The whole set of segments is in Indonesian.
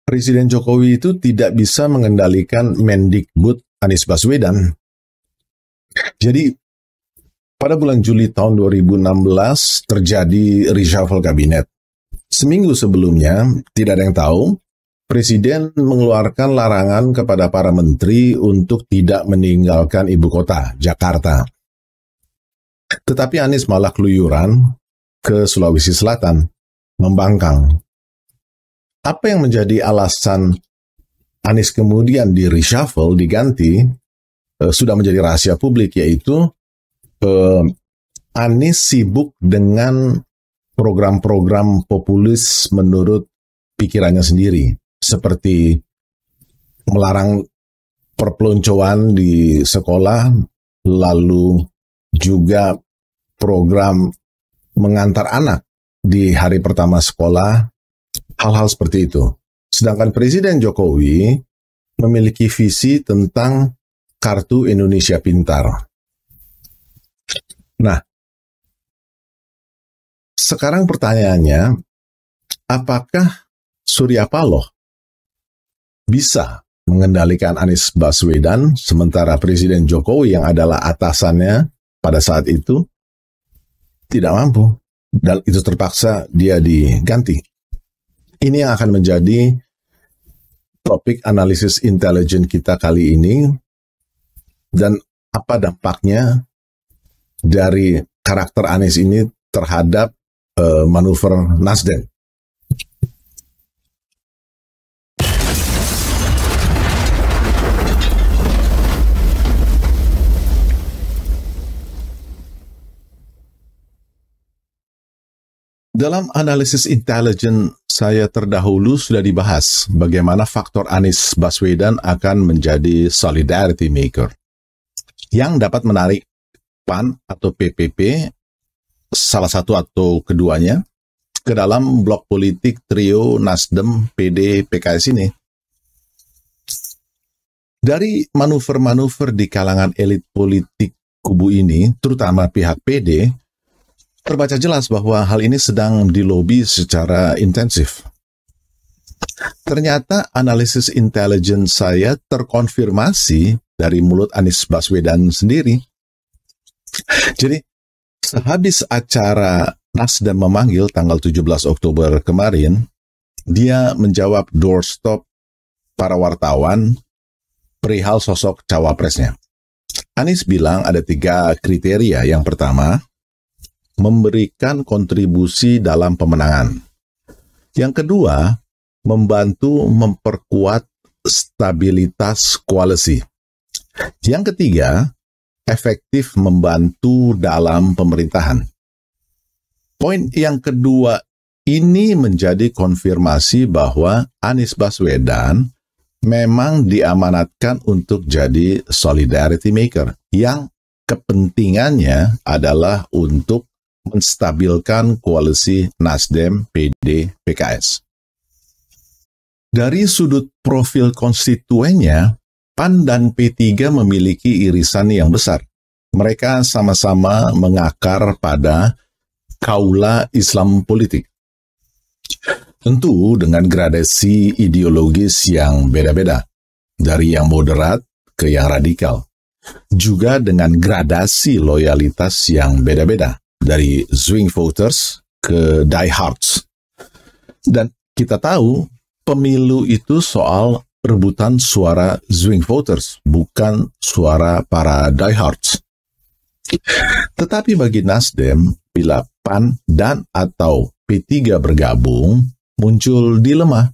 Presiden Jokowi itu tidak bisa mengendalikan Mendikbud Anies Baswedan. Jadi, pada bulan Juli tahun 2016 terjadi reshuffle kabinet. Seminggu sebelumnya, tidak ada yang tahu, Presiden mengeluarkan larangan kepada para menteri untuk tidak meninggalkan ibu kota, Jakarta. Tetapi Anies malah keluyuran ke Sulawesi Selatan, membangkang. Apa yang menjadi alasan Anies kemudian di reshuffle, diganti, sudah menjadi rahasia publik, yaitu Anies sibuk dengan program-program populis menurut pikirannya sendiri, seperti melarang perpeloncoan di sekolah, lalu juga program mengantar anak di hari pertama sekolah, hal-hal seperti itu. Sedangkan Presiden Jokowi memiliki visi tentang Kartu Indonesia Pintar. Nah, sekarang pertanyaannya, apakah Surya Paloh bisa mengendalikan Anies Baswedan, sementara Presiden Jokowi yang adalah atasannya pada saat itu tidak mampu, dan itu terpaksa dia diganti. Ini yang akan menjadi topik analisis intelijen kita kali ini, dan apa dampaknya dari karakter Anies ini terhadap manuver Nasdem. Dalam analisis intelijen saya terdahulu sudah dibahas bagaimana faktor Anies Baswedan akan menjadi solidarity maker yang dapat menarik PAN atau PPP, salah satu atau keduanya, ke dalam blok politik trio Nasdem, PD, PKS ini. Dari manuver-manuver di kalangan elit politik kubu ini, terutama pihak PD, terbaca jelas bahwa hal ini sedang dilobi secara intensif. Ternyata analisis intelijen saya terkonfirmasi dari mulut Anies Baswedan sendiri. Jadi, sehabis acara Nasdem memanggil tanggal 17 Oktober kemarin, dia menjawab doorstop para wartawan perihal sosok cawapresnya. Anies bilang ada 3 kriteria. Yang pertama, memberikan kontribusi dalam pemenangan. Yang kedua, membantu memperkuat stabilitas koalisi. Yang ketiga, efektif membantu dalam pemerintahan. Poin yang kedua ini menjadi konfirmasi bahwa Anies Baswedan memang diamanatkan untuk jadi solidarity maker, yang kepentingannya adalah untuk menstabilkan koalisi Nasdem, PD, PKS. Dari sudut profil konstituennya, PAN dan P3 memiliki irisan yang besar. Mereka sama-sama mengakar pada kaula Islam politik. Tentu dengan gradasi ideologis yang beda-beda, dari yang moderat ke yang radikal. Juga dengan gradasi loyalitas yang beda-beda, dari swing voters ke diehards. Dan kita tahu, pemilu itu soal rebutan suara swing voters, bukan suara para diehards. Tetapi bagi Nasdem, bila PAN dan atau P3 bergabung, muncul dilema.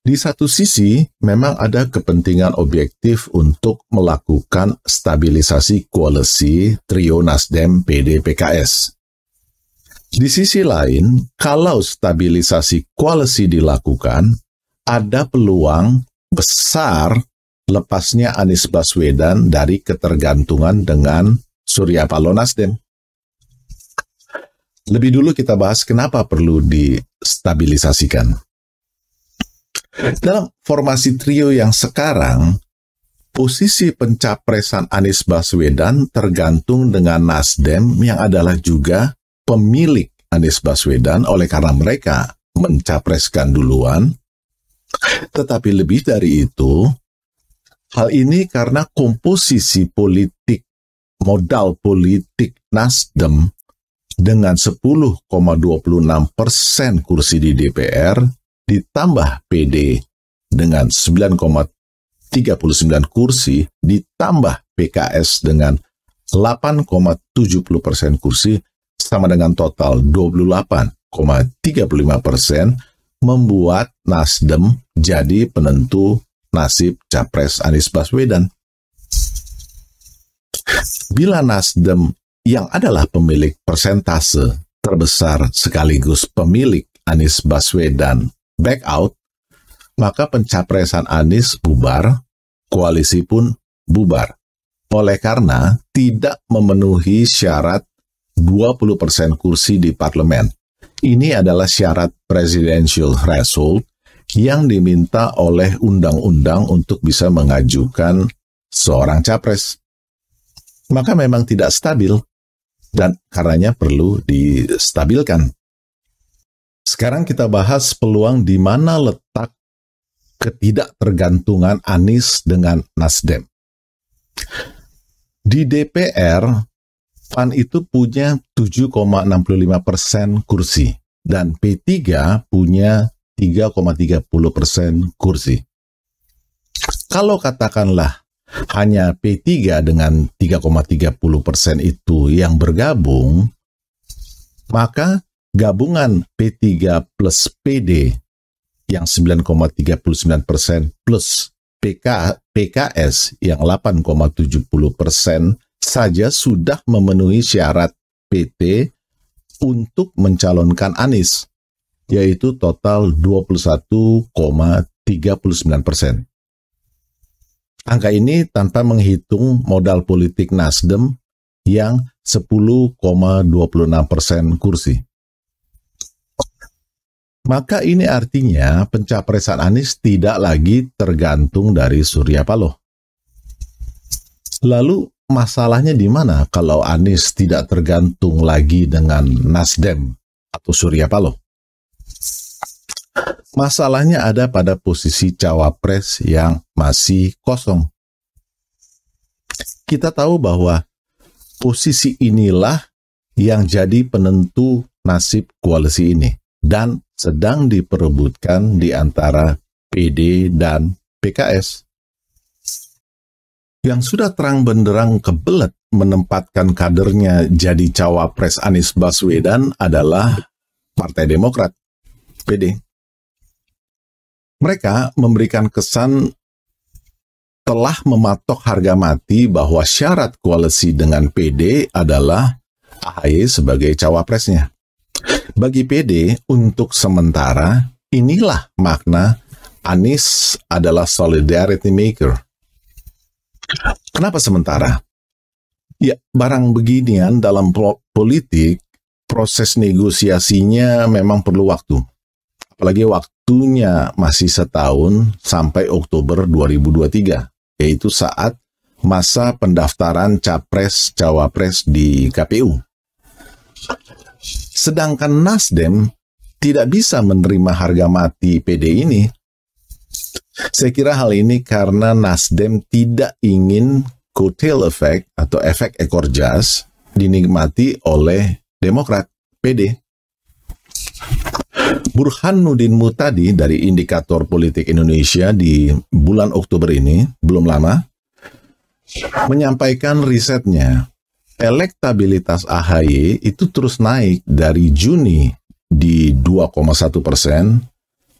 Di satu sisi, memang ada kepentingan objektif untuk melakukan stabilisasi koalisi trio Nasdem, PD, PKS. Di sisi lain, kalau stabilisasi koalisi dilakukan, ada peluang besar lepasnya Anies Baswedan dari ketergantungan dengan Surya Paloh Nasdem. Lebih dulu kita bahas kenapa perlu distabilisasikan. Dalam formasi trio yang sekarang, posisi pencapresan Anies Baswedan tergantung dengan Nasdem yang adalah juga pemilik Anies Baswedan, oleh karena mereka mencapreskan duluan. Tetapi lebih dari itu, hal ini karena komposisi politik, modal politik Nasdem dengan 10,26% kursi di DPR, ditambah PD dengan 9,39 kursi, ditambah PKS dengan 8,70% kursi, sama dengan total 28,35%, membuat Nasdem jadi penentu nasib Capres Anies Baswedan. Bila Nasdem yang adalah pemilik persentase terbesar sekaligus pemilik Anies Baswedan back out, maka pencapresan Anies bubar, koalisi pun bubar. Oleh karena tidak memenuhi syarat 20% kursi di parlemen. Ini adalah syarat presidential threshold yang diminta oleh undang-undang untuk bisa mengajukan seorang capres. Maka memang tidak stabil dan karenanya perlu distabilkan. Sekarang kita bahas peluang di mana letak ketidaktergantungan Anies dengan Nasdem. Di DPR, PAN itu punya 7,65% kursi dan P3 punya 3,30% kursi. Kalau katakanlah hanya P3 dengan 3,30% itu yang bergabung, maka gabungan P3 plus PD yang 9,39% plus PKS yang 8,70% saja sudah memenuhi syarat PT untuk mencalonkan Anies, yaitu total 21,39%. Angka ini tanpa menghitung modal politik Nasdem yang 10,26% kursi. Maka ini artinya pencapresan Anies tidak lagi tergantung dari Surya Paloh. Lalu masalahnya di mana kalau Anies tidak tergantung lagi dengan Nasdem atau Surya Paloh? Masalahnya ada pada posisi cawapres yang masih kosong. Kita tahu bahwa posisi inilah yang jadi penentu nasib koalisi ini dan sedang diperebutkan di antara PD dan PKS. Yang sudah terang benderang kebelet menempatkan kadernya jadi cawapres Anies Baswedan adalah Partai Demokrat, PD. Mereka memberikan kesan telah mematok harga mati bahwa syarat koalisi dengan PD adalah AHY sebagai cawapresnya. Bagi PD, untuk sementara, inilah makna Anies adalah solidarity maker. Kenapa sementara? Ya, barang beginian dalam politik, proses negosiasinya memang perlu waktu. Apalagi waktunya masih setahun sampai Oktober 2023, yaitu saat masa pendaftaran capres-cawapres di KPU. Sedangkan Nasdem tidak bisa menerima harga mati PD ini. Saya kira hal ini karena Nasdem tidak ingin coattail effect atau efek ekor jas dinikmati oleh Demokrat, PD. Burhanuddin Muhtadi dari Indikator Politik Indonesia di bulan Oktober ini, belum lama, menyampaikan risetnya. Elektabilitas AHY itu terus naik dari Juni di 2,1%,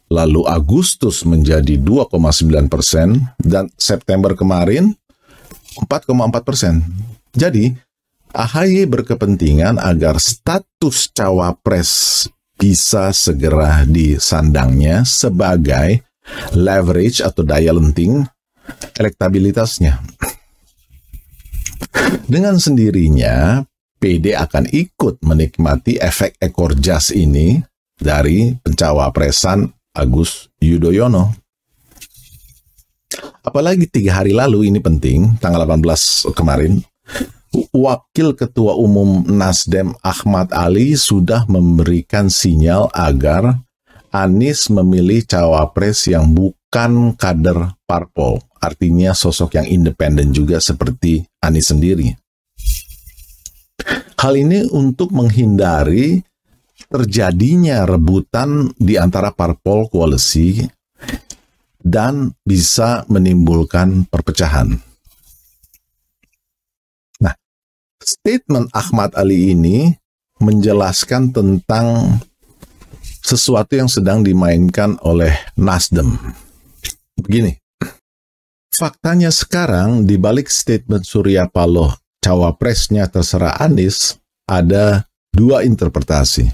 lalu Agustus menjadi 2,9%, dan September kemarin 4,4%. Jadi, AHY berkepentingan agar status cawapres bisa segera disandangnya sebagai leverage atau daya lenting elektabilitasnya. Dengan sendirinya, PD akan ikut menikmati efek ekor jas ini dari pencawapresan Agus Yudhoyono. Apalagi 3 hari lalu, ini penting, tanggal 18 kemarin, Wakil Ketua Umum Nasdem Ahmad Ali sudah memberikan sinyal agar Anies memilih cawapres yang bukan kader parpol, artinya sosok yang independen juga seperti Anies sendiri. Hal ini untuk menghindari terjadinya rebutan di antara parpol koalisi dan bisa menimbulkan perpecahan. Nah, statement Ahmad Ali ini menjelaskan tentang sesuatu yang sedang dimainkan oleh Nasdem. Begini, faktanya sekarang di balik statement Surya Paloh cawapresnya terserah Anies ada dua interpretasi.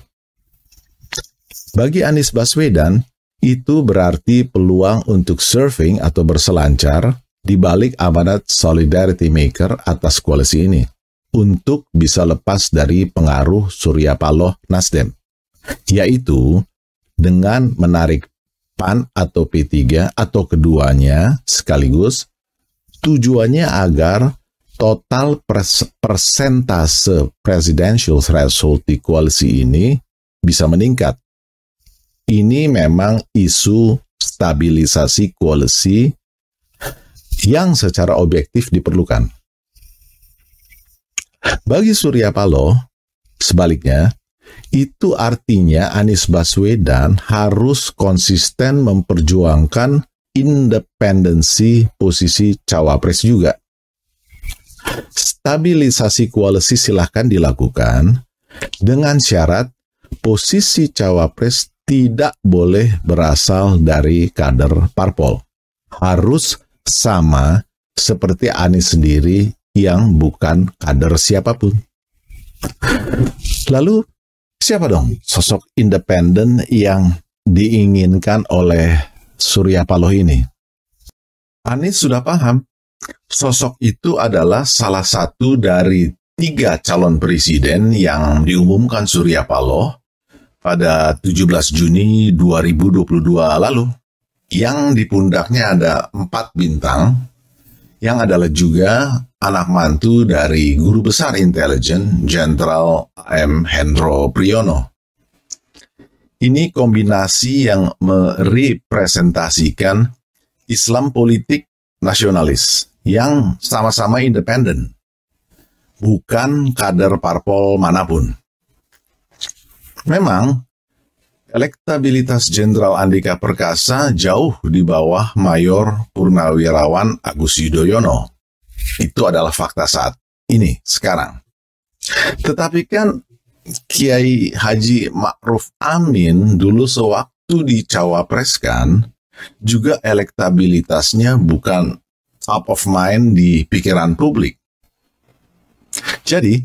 Bagi Anies Baswedan, itu berarti peluang untuk surfing atau berselancar di balik amanat Solidarity Maker atas koalisi ini untuk bisa lepas dari pengaruh Surya Paloh Nasdem, yaitu dengan menarik PAN atau P3 atau keduanya sekaligus, tujuannya agar total persentase presidential threshold di koalisi ini bisa meningkat. Ini memang isu stabilisasi koalisi yang secara objektif diperlukan. Bagi Surya Paloh, sebaliknya, itu artinya Anies Baswedan harus konsisten memperjuangkan independensi posisi cawapres juga. Stabilisasi koalisi silahkan dilakukan dengan syarat posisi cawapres tidak boleh berasal dari kader parpol. Harus sama seperti Anies sendiri yang bukan kader siapapun. Lalu, siapa dong sosok independen yang diinginkan oleh Surya Paloh ini? Anies sudah paham, sosok itu adalah salah satu dari 3 calon presiden yang diumumkan Surya Paloh pada 17 Juni 2022 lalu, yang di pundaknya ada 4 bintang, yang adalah juga anak mantu dari Guru Besar Intelijen Jenderal A.M. Hendro Priyono. Ini kombinasi yang merepresentasikan Islam politik nasionalis yang sama-sama independen, bukan kader parpol manapun. Memang, elektabilitas Jenderal Andika Perkasa jauh di bawah Mayor Purnawirawan Agus Yudhoyono. Itu adalah fakta saat ini, sekarang. Tetapi kan Kiai Haji Ma'ruf Amin dulu sewaktu dicawapreskan, juga elektabilitasnya bukan top of mind di pikiran publik. Jadi,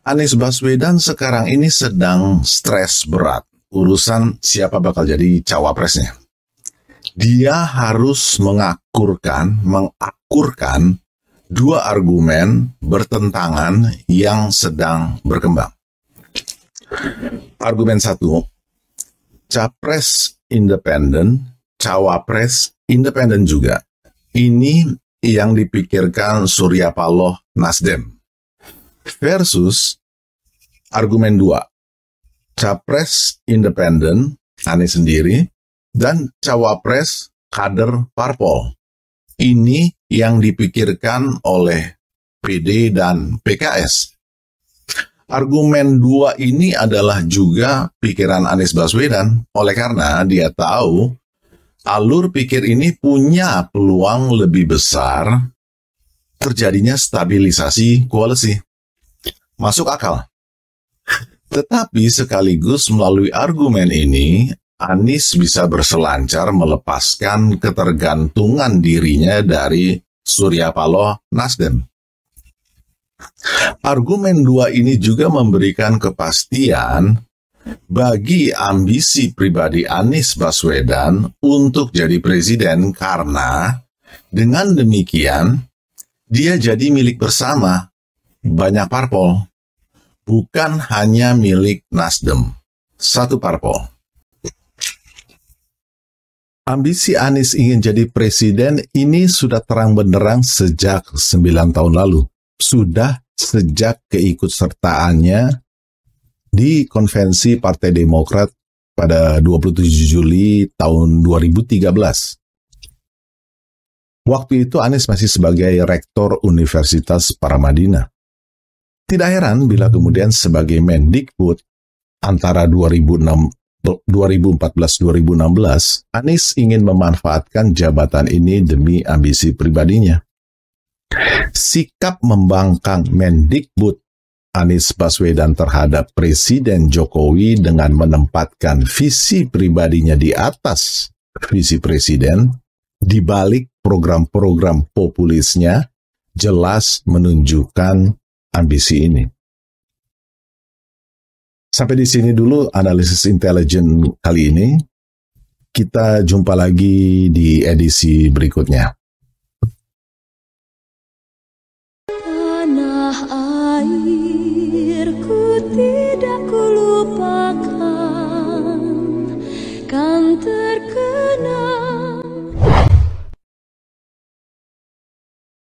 Anies Baswedan sekarang ini sedang stres berat urusan siapa bakal jadi cawapresnya. Dia harus mengakurkan 2 argumen bertentangan yang sedang berkembang. Argumen 1, capres independen, cawapres independen juga. Ini yang dipikirkan Surya Paloh Nasdem. Versus argumen 2, capres independen, Anies sendiri, dan cawapres kader parpol. Ini yang dipikirkan oleh PD dan PKS. Argumen 2 ini adalah juga pikiran Anies Baswedan, oleh karena dia tahu alur pikir ini punya peluang lebih besar terjadinya stabilisasi koalisi. Masuk akal. Tetapi sekaligus melalui argumen ini, Anies bisa berselancar melepaskan ketergantungan dirinya dari Surya Paloh Nasdem. Argumen 2 ini juga memberikan kepastian bagi ambisi pribadi Anies Baswedan untuk jadi presiden karena dengan demikian dia jadi milik bersama banyak parpol, bukan hanya milik Nasdem, satu parpol. Ambisi Anies ingin jadi presiden ini sudah terang benderang sejak 9 tahun lalu. Sudah sejak keikutsertaannya di konvensi Partai Demokrat pada 27 Juli tahun 2013. Waktu itu Anies masih sebagai Rektor Universitas Paramadina. Tidak heran bila kemudian sebagai Mendikbud antara 2014-2016, Anies ingin memanfaatkan jabatan ini demi ambisi pribadinya. Sikap membangkang Mendikbud Anies Baswedan terhadap Presiden Jokowi dengan menempatkan visi pribadinya di atas visi Presiden, di balik program-program populisnya, jelas menunjukkan ambisi ini. Sampai di sini dulu analisis intelijen kali ini. Kita jumpa lagi di edisi berikutnya. Tanah airku tidak kulupakan, kan